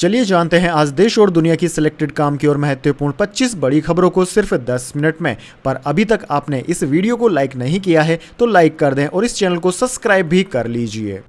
चलिए जानते हैं आज देश और दुनिया की सिलेक्टेड काम की और महत्वपूर्ण 25 बड़ी खबरों को सिर्फ 10 मिनट में। पर अभी तक आपने इस वीडियो को लाइक नहीं किया है तो लाइक कर दें और इस चैनल को सब्सक्राइब भी कर लीजिए।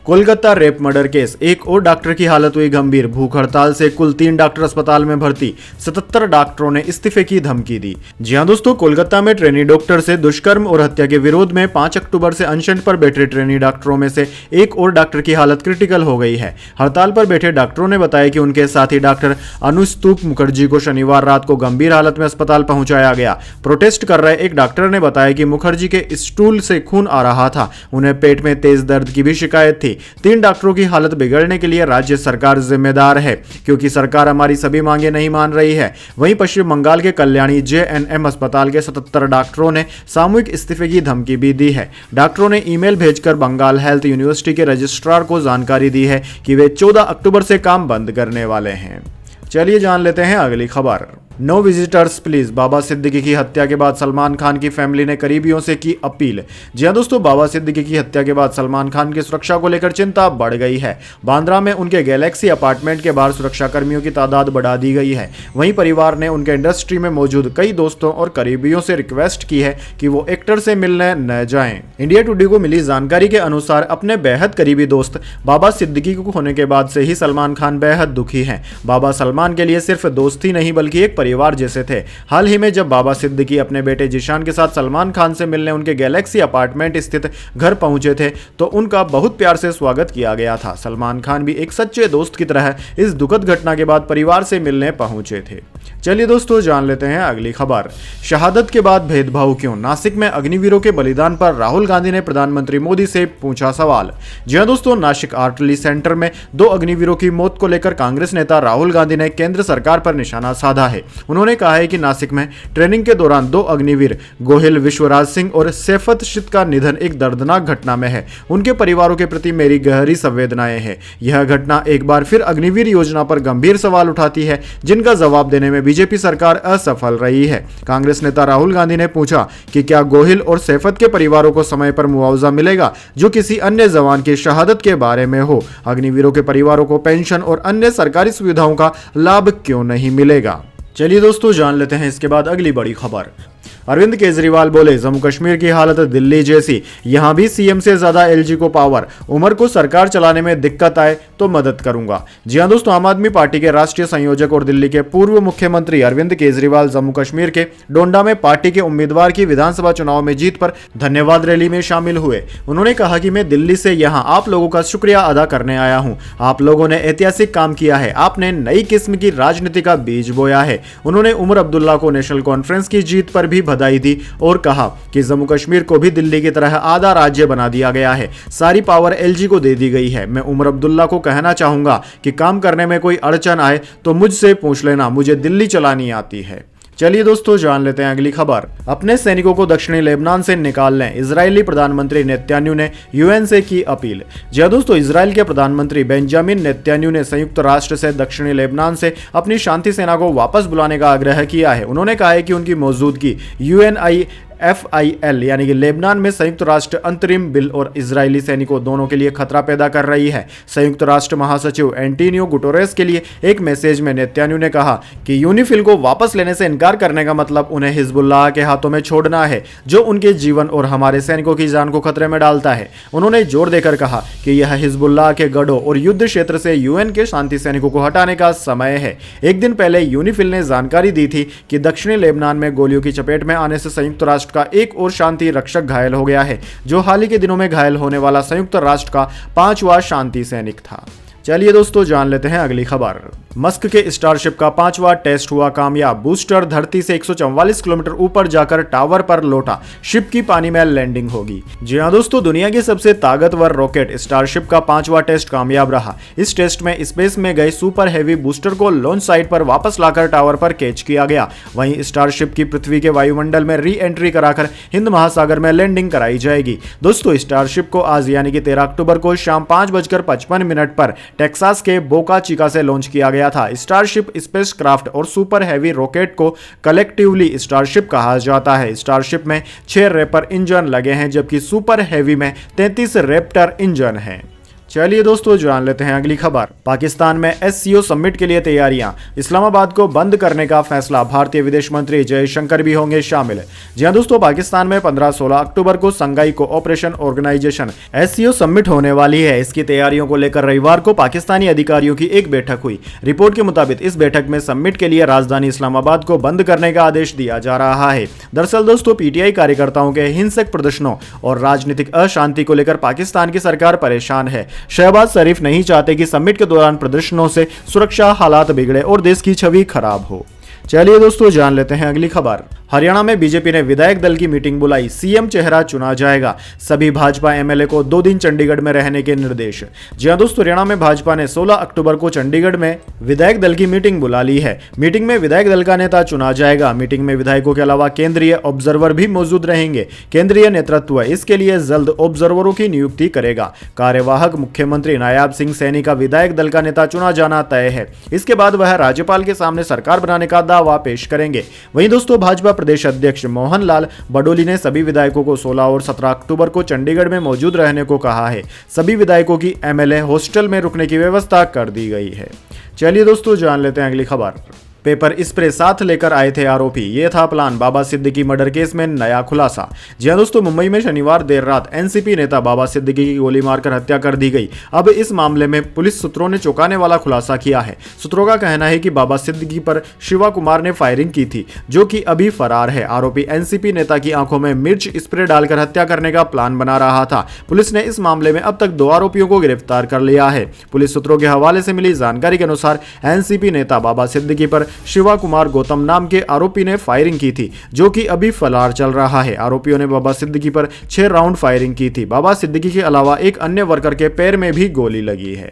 कोलकाता रेप मर्डर केस, एक और डॉक्टर की हालत हुई गंभीर। भूख हड़ताल से कुल 3 डॉक्टर अस्पताल में भर्ती, 77 डॉक्टरों ने इस्तीफे की धमकी दी। जी हां दोस्तों, कोलकाता में ट्रेनी डॉक्टर से दुष्कर्म और हत्या के विरोध में 5 अक्टूबर से अनशन पर बैठे ट्रेनी डॉक्टरों में से एक और डॉक्टर की हालत क्रिटिकल हो गई है। हड़ताल पर बैठे डॉक्टरों ने बताया कि उनके साथी डॉक्टर अनुस्तुप मुखर्जी को शनिवार रात को गंभीर हालत में अस्पताल पहुंचाया गया। प्रोटेस्ट कर रहे एक डॉक्टर ने बताया कि मुखर्जी के स्टूल से खून आ रहा था, उन्हें पेट में तेज दर्द की भी शिकायत थी। 3 डॉक्टरों की हालत बिगड़ने के लिए राज्य सरकार जिम्मेदार है, क्योंकि सरकार हमारी सभी मांगे नहीं मान रही है। वहीं पश्चिम बंगाल के कल्याणी JNM अस्पताल के 77 डॉक्टरों ने सामूहिक इस्तीफे की धमकी भी दी है। डॉक्टरों ने ईमेल भेजकर बंगाल हेल्थ यूनिवर्सिटी के रजिस्ट्रार को जानकारी दी है कि वे 14 अक्टूबर से काम बंद करने वाले हैं। चलिए जान लेते हैं अगली खबर। नो विजिटर्स प्लीज, बाबा सिद्दीकी की हत्या के बाद सलमान खान की फैमिली ने करीबियों से की अपील। जी हां दोस्तों, बाबा सिद्दीकी की हत्या के बाद सलमान खान की सुरक्षा को लेकर चिंता बढ़ गई है। बांद्रा में उनके गैलेक्सी अपार्टमेंट के बाहर सुरक्षा कर्मियों की तादाद बढ़ा दी गई है। वहीं परिवार ने उनके इंडस्ट्री में मौजूद कई दोस्तों और करीबियों से रिक्वेस्ट की है कि वो एक्टर से मिलने न जाएं। इंडिया टुडे को मिली जानकारी के अनुसार अपने बेहद करीबी दोस्त बाबा सिद्दीकी को होने के बाद से ही सलमान खान बेहद दुखी हैं। बाबा सलमान के लिए सिर्फ दोस्त ही नहीं बल्कि एक परिवार जैसे थे। हाल ही में जब बाबा सिद्दीकी अपने बेटे जिशान के साथ सलमान खान से मिलने उनके गैलेक्सी अपार्टमेंट स्थित घर पहुंचे थे तो उनका बहुत प्यार से स्वागत किया गया था। सलमान खान भी एक सच्चे दोस्त की तरह इस दुखद घटना के बाद परिवार से मिलने पहुंचे थे। चलिए दोस्तों जान लेते हैं अगली खबर। शहादत के बाद भेदभाव क्यों, नासिक में अग्निवीरों के बलिदान पर राहुल गांधी ने प्रधानमंत्री मोदी से पूछा सवाल। जी हां दोस्तों, नासिक आर्टिलरी सेंटर में 2 अग्निवीरों की मौत को लेकर कांग्रेस नेता राहुल गांधी ने केंद्र सरकार पर निशाना साधा है। उन्होंने कहा है कि नासिक में ट्रेनिंग के दौरान 2 अग्निवीर गोहिल विश्वराज सिंह और सैफत शित का निधन एक दर्दनाक घटना में है। उनके परिवारों के प्रति मेरी गहरी संवेदनाएं हैं। यह घटना एक बार फिर अग्निवीर योजना पर गंभीर सवाल उठाती है, जिनका जवाब देने में बीजेपी सरकार असफल रही है। कांग्रेस नेता राहुल गांधी ने पूछा कि क्या गोहिल और सैफत के परिवारों को समय पर मुआवजा मिलेगा जो किसी अन्य जवान की शहादत के बारे में हो। अग्निवीरों के परिवारों को पेंशन और अन्य सरकारी सुविधाओं का लाभ क्यों नहीं मिलेगा। चलिए दोस्तों जान लेते हैं इसके बाद अगली बड़ी खबर। अरविंद केजरीवाल बोले, जम्मू कश्मीर की हालत दिल्ली जैसी, यहां भी सीएम से ज्यादा LG को पावर, उमर को सरकार चलाने में दिक्कत आए तो मदद करूंगा। जी हां दोस्तों, आम आदमी पार्टी के राष्ट्रीय संयोजक और दिल्ली के पूर्व मुख्यमंत्री अरविंद केजरीवाल जम्मू कश्मीर के डोंडा में पार्टी के उम्मीदवार की विधानसभा चुनाव में जीत पर धन्यवाद रैली में शामिल हुए। उन्होंने कहा कि मैं दिल्ली से यहां आप लोगों का शुक्रिया अदा करने आया हूं। आप लोगों ने ऐतिहासिक काम किया है, आपने नई किस्म की राजनीति का बीज बोया है। उन्होंने उमर अब्दुल्ला को नेशनल कॉन्फ्रेंस की जीत पर भी बधाई दी और कहा कि जम्मू कश्मीर को भी दिल्ली की तरह आधा राज्य बना दिया गया है, सारी पावर LG को दे दी गई है। मैं उमर अब्दुल्ला को कहना चाहूंगा कि काम करने में कोई अड़चन आए तो मुझसे पूछ लेना, मुझे दिल्ली चलानी आती है। चलिए दोस्तों जान लेते हैं अगली खबर। अपने सैनिकों को दक्षिणी लेबनान से निकाल लें, इजरायली प्रधानमंत्री नेतन्याहू ने UN से की अपील। जी दोस्तों, इजराइल के प्रधानमंत्री बेंजामिन नेतन्याहू ने संयुक्त राष्ट्र से दक्षिणी लेबनान से अपनी शांति सेना को वापस बुलाने का आग्रह किया है। उन्होंने कहा है कि उनकी मौजूदगी UNIFIL यानी कि लेबनान में संयुक्त राष्ट्र अंतरिम बिल और इजरायली सैनिकों दोनों के लिए खतरा पैदा कर रही है। संयुक्त राष्ट्र महासचिव एंटोनियो गुटेरेस के लिए एक मैसेज में नेतन्याहू ने कहा कि यूनिफिल को वापस लेने से इनकार करने का मतलब उन्हें हिजबुल्लाह के हाथों में छोड़ना है, जो उनके जीवन और हमारे सैनिकों की जान को खतरे में डालता है। उन्होंने जोर देकर कहा कि यह हिजबुल्लाह के गढ़ों और युद्ध क्षेत्र से UN के शांति सैनिकों को हटाने का समय है। एक दिन पहले यूनिफिल ने जानकारी दी थी कि दक्षिणी लेबनान में गोलियों की चपेट में आने से संयुक्त राष्ट्र का एक और शांति रक्षक घायल हो गया है, जो हाल ही के दिनों में घायल होने वाला संयुक्त राष्ट्र का 5वां शांति सैनिक था। चलिए दोस्तों जान लेते हैं अगली खबर। मस्क के स्टारशिप का 5वां टेस्ट हुआ कामयाब, बूस्टर धरती से 144 किलोमीटर ऊपर जाकर टावर पर लौटा, शिप की पानी में लैंडिंग होगी। जी हां दोस्तों, दुनिया की सबसे ताकतवर रॉकेट स्टारशिप का 5वां टेस्ट कामयाब रहा। इस टेस्ट में स्पेस में गए सुपर हैवी बूस्टर को लॉन्च साइट पर वापस लाकर टावर पर कैच किया गया। वहीं स्टारशिप की पृथ्वी के वायुमंडल में री एंट्री कराकर हिंद महासागर में लैंडिंग कराई जाएगी। दोस्तों, स्टारशिप को आज यानी कि 13 अक्टूबर को शाम 5:55 पर टेक्सास के बोका चिका से लॉन्च किया गया था। स्टारशिप स्पेसक्राफ्ट और सुपर हैवी रॉकेट को कलेक्टिवली स्टारशिप कहा जाता है। स्टारशिप में 6 रैपर इंजन लगे हैं, जबकि सुपर हैवी में 33 रैप्टर इंजन हैं। चलिए दोस्तों जान लेते हैं अगली खबर। पाकिस्तान में एससीओ समिट के लिए तैयारियां, इस्लामाबाद को बंद करने का फैसला, भारतीय विदेश मंत्री जयशंकर भी होंगे शामिल। जी हां दोस्तों, पाकिस्तान में 15-16 अक्टूबर को संघाई कोऑपरेशन ऑर्गेनाइजेशन एससीओ समिट होने वाली है। इसकी तैयारियों को लेकर रविवार को पाकिस्तानी अधिकारियों की एक बैठक हुई। रिपोर्ट के मुताबिक इस बैठक में समिट के लिए राजधानी इस्लामाबाद को बंद करने का आदेश दिया जा रहा है। दरअसल दोस्तों, पीटीआई कार्यकर्ताओं के हिंसक प्रदर्शनों और राजनीतिक अशांति को लेकर पाकिस्तान की सरकार परेशान है। शहबाज शरीफ नहीं चाहते कि समिट के दौरान प्रदर्शनों से सुरक्षा हालात बिगड़े और देश की छवि खराब हो। चलिए दोस्तों जान लेते हैं अगली खबर। हरियाणा में बीजेपी ने विधायक दल की मीटिंग बुलाई, सीएम चेहरा चुना जाएगा, सभी भाजपा एमएलए को 2 दिन चंडीगढ़ में रहने के निर्देश। जी हां दोस्तों, हरियाणा में भाजपा ने 16 अक्टूबर को चंडीगढ़ में विधायक दल की मीटिंग बुला ली है। मीटिंग में विधायक दल का नेता चुना जाएगा। मीटिंग में विधायकों के अलावा केंद्रीय ऑब्जर्वर भी मौजूद रहेंगे। केंद्रीय नेतृत्व इसके लिए जल्द ऑब्जर्वरों की नियुक्ति करेगा। कार्यवाहक मुख्यमंत्री नायाब सिंह सैनी का विधायक दल का नेता चुना जाना तय है। इसके बाद वह राज्यपाल के सामने सरकार बनाने का दावा पेश करेंगे। वहीं दोस्तों, भाजपा प्रदेश अध्यक्ष मोहन लाल बडोली ने सभी विधायकों को 16 और 17 अक्टूबर को चंडीगढ़ में मौजूद रहने को कहा है। सभी विधायकों की एमएलए हॉस्टल में रुकने की व्यवस्था कर दी गई है। चलिए दोस्तों जान लेते हैं अगली खबर। पेपर स्प्रे साथ लेकर आए थे आरोपी, ये था प्लान, बाबा सिद्दीकी मर्डर केस में नया खुलासा। जी हां दोस्तों, मुंबई में शनिवार देर रात एनसीपी नेता बाबा सिद्दीकी की गोली मारकर हत्या कर दी गई। अब इस मामले में पुलिस सूत्रों ने चौंकाने वाला खुलासा किया है। सूत्रों का कहना है कि बाबा सिद्दीकी पर शिवा कुमार ने फायरिंग की थी, जो कि अभी फरार है। आरोपी एनसीपी नेता की आंखों में मिर्च स्प्रे डालकर हत्या करने का प्लान बना रहा था। पुलिस ने इस मामले में अब तक 2 आरोपियों को गिरफ्तार कर लिया है। पुलिस सूत्रों के हवाले से मिली जानकारी के अनुसार एनसीपी नेता बाबा सिद्दीकी पर शिवा कुमार गौतम नाम के आरोपी ने फायरिंग की थी, जो कि अभी फरार चल रहा है। आरोपियों ने बाबा सिद्दीकी पर 6 राउंड फायरिंग की थी। बाबा सिद्दीकी के अलावा एक अन्य वर्कर के पैर में भी गोली लगी है।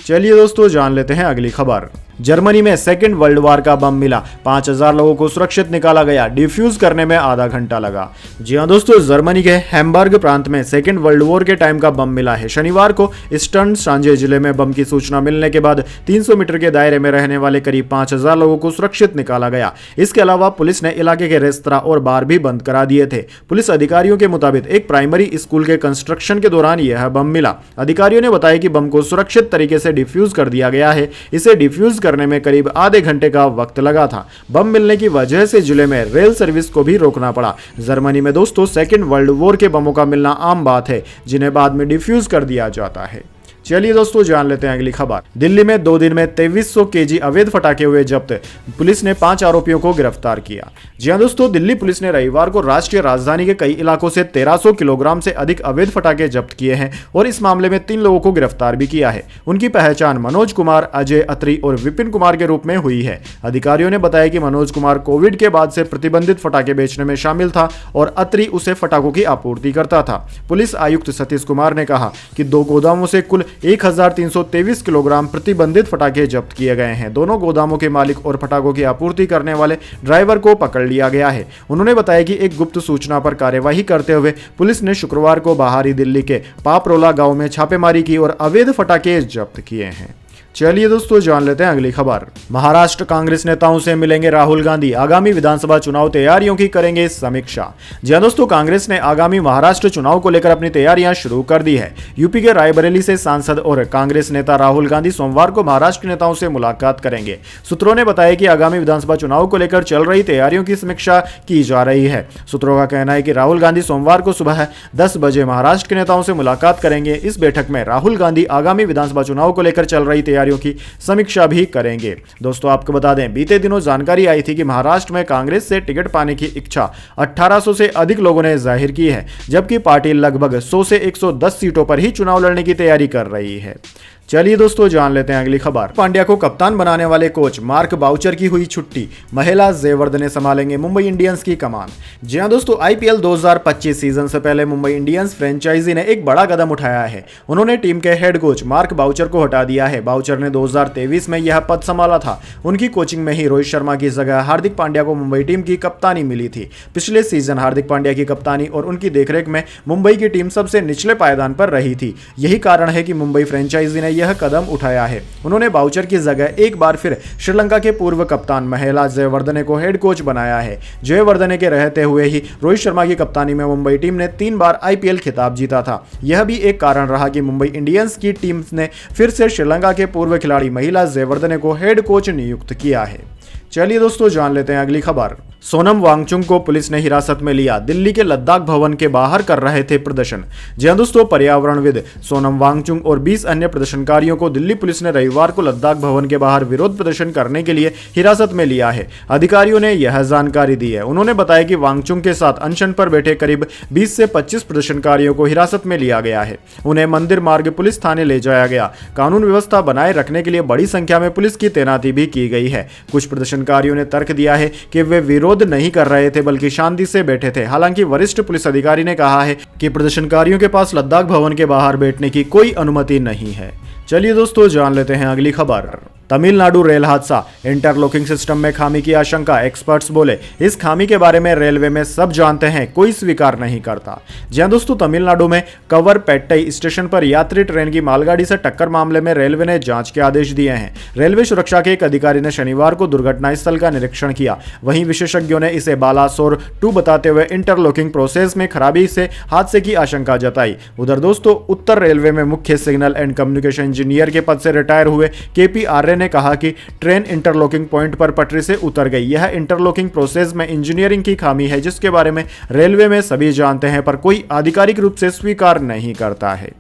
चलिए दोस्तों जान लेते हैं अगली खबर। जर्मनी में सेकेंड वर्ल्ड वॉर का बम मिला, 5000 लोगों को सुरक्षित निकाला गया, डिफ्यूज करने में आधा घंटा लगा। जी हां दोस्तों, जर्मनी के हैम्बर्ग प्रांत में सेकेंड वर्ल्ड वॉर के टाइम का बम मिला है। शनिवार को ईस्टर्न सांजे जिले में बम की सूचना मिलने के बाद 300 मीटर के दायरे में रहने वाले करीब 5000 लोगों को सुरक्षित निकाला गया। इसके अलावा पुलिस ने इलाके के रेस्तरां और बार भी बंद करा दिए थे। पुलिस अधिकारियों के मुताबिक एक प्राइमरी स्कूल के कंस्ट्रक्शन के दौरान यह बम मिला। अधिकारियों ने बताया कि बम को सुरक्षित तरीके से डिफ्यूज कर दिया गया है। इसे डिफ्यूज करने में करीब आधे घंटे का वक्त लगा था। बम मिलने की वजह से जिले में रेल सर्विस को भी रोकना पड़ा। जर्मनी में दोस्तों सेकेंड वर्ल्ड वॉर के बमों का मिलना आम बात है, जिन्हें बाद में डिफ्यूज कर दिया जाता है। चलिए दोस्तों जान लेते हैं अगली खबर। दिल्ली में 2 दिन में 2300 केजी अवैध फटाके हुए जब्त, पुलिस ने 5 आरोपियों को गिरफ्तार किया। जी हां दोस्तों, दिल्ली पुलिस ने रविवार को राष्ट्रीय राजधानी के कई इलाकों से 1300 किलोग्राम से अधिक अवैध फटाके जब्त किए हैं और इस मामले में 3 लोगों को गिरफ्तार भी किया है। उनकी पहचान मनोज कुमार, अजय अत्री और विपिन कुमार के रूप में हुई है। अधिकारियों ने बताया कि मनोज कुमार कोविड के बाद से प्रतिबंधित फटाके बेचने में शामिल था और अत्री उसे फटाकों की आपूर्ति करता था। पुलिस आयुक्त सतीश कुमार ने कहा कि 2 गोदामों से कुल 1323 किलोग्राम प्रतिबंधित फटाके जब्त किए गए हैं। दोनों गोदामों के मालिक और फटाकों की आपूर्ति करने वाले ड्राइवर को पकड़ लिया गया है। उन्होंने बताया कि एक गुप्त सूचना पर कार्यवाही करते हुए पुलिस ने शुक्रवार को बाहरी दिल्ली के पापरोला गांव में छापेमारी की और अवैध फटाके जब्त किए हैं। चलिए दोस्तों जान लेते हैं अगली खबर। महाराष्ट्र कांग्रेस नेताओं से मिलेंगे राहुल गांधी, आगामी विधानसभा चुनाव तैयारियों की करेंगे समीक्षा। जी हां दोस्तों, कांग्रेस ने आगामी महाराष्ट्र चुनाव को लेकर अपनी तैयारियां शुरू कर दी है। यूपी के रायबरेली से सांसद और कांग्रेस नेता राहुल गांधी सोमवार को महाराष्ट्र नेताओं से मुलाकात करेंगे। सूत्रों ने बताया कि आगामी विधानसभा चुनाव को लेकर चल रही तैयारियों की समीक्षा की जा रही है। सूत्रों का कहना है कि राहुल गांधी सोमवार को सुबह 10 बजे महाराष्ट्र के नेताओं से मुलाकात करेंगे। इस बैठक में राहुल गांधी आगामी विधानसभा चुनाव को लेकर चल रही तैयारियों की समीक्षा भी करेंगे। दोस्तों आपको बता दें, बीते दिनों जानकारी आई थी कि महाराष्ट्र में कांग्रेस से टिकट पाने की इच्छा 1800 से अधिक लोगों ने जाहिर की है, जबकि पार्टी लगभग 100 से 110 सीटों पर ही चुनाव लड़ने की तैयारी कर रही है। चलिए दोस्तों जान लेते हैं अगली खबर। पांड्या को कप्तान बनाने वाले कोच मार्क बाउचर की हुई छुट्टी, महिला जयवर्धने संभालेंगे मुंबई इंडियंस की कमान। जी हां दोस्तों, आईपीएल 2025 सीजन से पहले मुंबई इंडियंस फ्रेंचाइजी ने एक बड़ा कदम उठाया है। उन्होंने टीम के हेड कोच मार्क बाउचर को हटा दिया है। बाउचर ने 2023 में यह पद संभाला था। उनकी कोचिंग में ही रोहित शर्मा की जगह हार्दिक पांड्या को मुंबई टीम की कप्तानी मिली थी। पिछले सीजन हार्दिक पांड्या की कप्तानी और उनकी देखरेख में मुंबई की टीम सबसे निचले पायदान पर रही थी। यही कारण है कि मुंबई फ्रेंचाइजी ने यह कदम उठाया है। उन्होंने बाउचर की जगह एक बार फिर श्रीलंका के पूर्व कप्तान महिला जयवर्धने को हेड कोच बनाया है। जयवर्धने के रहते हुए ही रोहित शर्मा की कप्तानी में मुंबई टीम ने 3 बार IPL खिताब जीता था। यह भी एक कारण रहा कि मुंबई इंडियंस की टीम ने फिर से श्रीलंका के पूर्व खिलाड़ी महिला जयवर्धने को हेड कोच नियुक्त किया है। चलिए दोस्तों, जान लेते हैं अगली खबर। सोनम वांगचुक को पुलिस ने हिरासत में लिया। दिल्ली के लद्दाख भवन के बाहर कर रहे थे प्रदर्शन। जी हां दोस्तों, पर्यावरणविद सोनम वांगचुक और 20 अन्य प्रदर्शनकारियों को दिल्ली पुलिस ने रविवार को लद्दाख भवन के बाहर विरोध प्रदर्शन करने के लिए हिरासत में लिया है। अधिकारियों ने यह जानकारी दी है। उन्होंने बताया कि वांगचुक के साथ अनशन पर बैठे करीब 20 से 25 प्रदर्शनकारियों को हिरासत में लिया गया है। उन्हें मंदिर मार्ग पुलिस थाने ले जाया गया। कानून व्यवस्था बनाए रखने के लिए बड़ी संख्या में पुलिस की तैनाती भी की गई है। कुछ प्रदर्शनकारियों ने तर्क दिया है कि वे विरोध नहीं कर रहे थे बल्कि शांति से बैठे थे। हालांकि वरिष्ठ पुलिस अधिकारी ने कहा है कि प्रदर्शनकारियों के पास लद्दाख भवन के बाहर बैठने की कोई अनुमति नहीं है। चलिए दोस्तों, जान लेते हैं अगली खबर। तमिलनाडु रेल हादसा, इंटरलॉकिंग सिस्टम में खामी की आशंका। एक्सपर्ट्स बोले इस खामी के बारे में रेलवे में सब जानते हैं, कोई स्वीकार नहीं करता। जी हां दोस्तों, तमिलनाडु में कवरपेट्टई स्टेशन पर यात्री ट्रेन की मालगाड़ी से टक्कर मामले में रेलवे ने जांच के आदेश दिए हैं। रेलवे सुरक्षा के एक अधिकारी ने शनिवार को दुर्घटना स्थल का निरीक्षण किया। वहीं विशेषज्ञों ने इसे बालासोर 2 बताते हुए इंटरलॉकिंग प्रोसेस में खराबी से हादसे की आशंका जताई। उधर दोस्तों, उत्तर रेलवे में मुख्य सिग्नल एंड कम्युनिकेशन इंजीनियर के पद से रिटायर हुए KP आर्य ने कहा कि ट्रेन इंटरलॉकिंग पॉइंट पर पटरी से उतर गई। यह इंटरलॉकिंग प्रोसेस में इंजीनियरिंग की खामी है जिसके बारे में रेलवे में सभी जानते हैं पर कोई आधिकारिक रूप से स्वीकार नहीं करता है।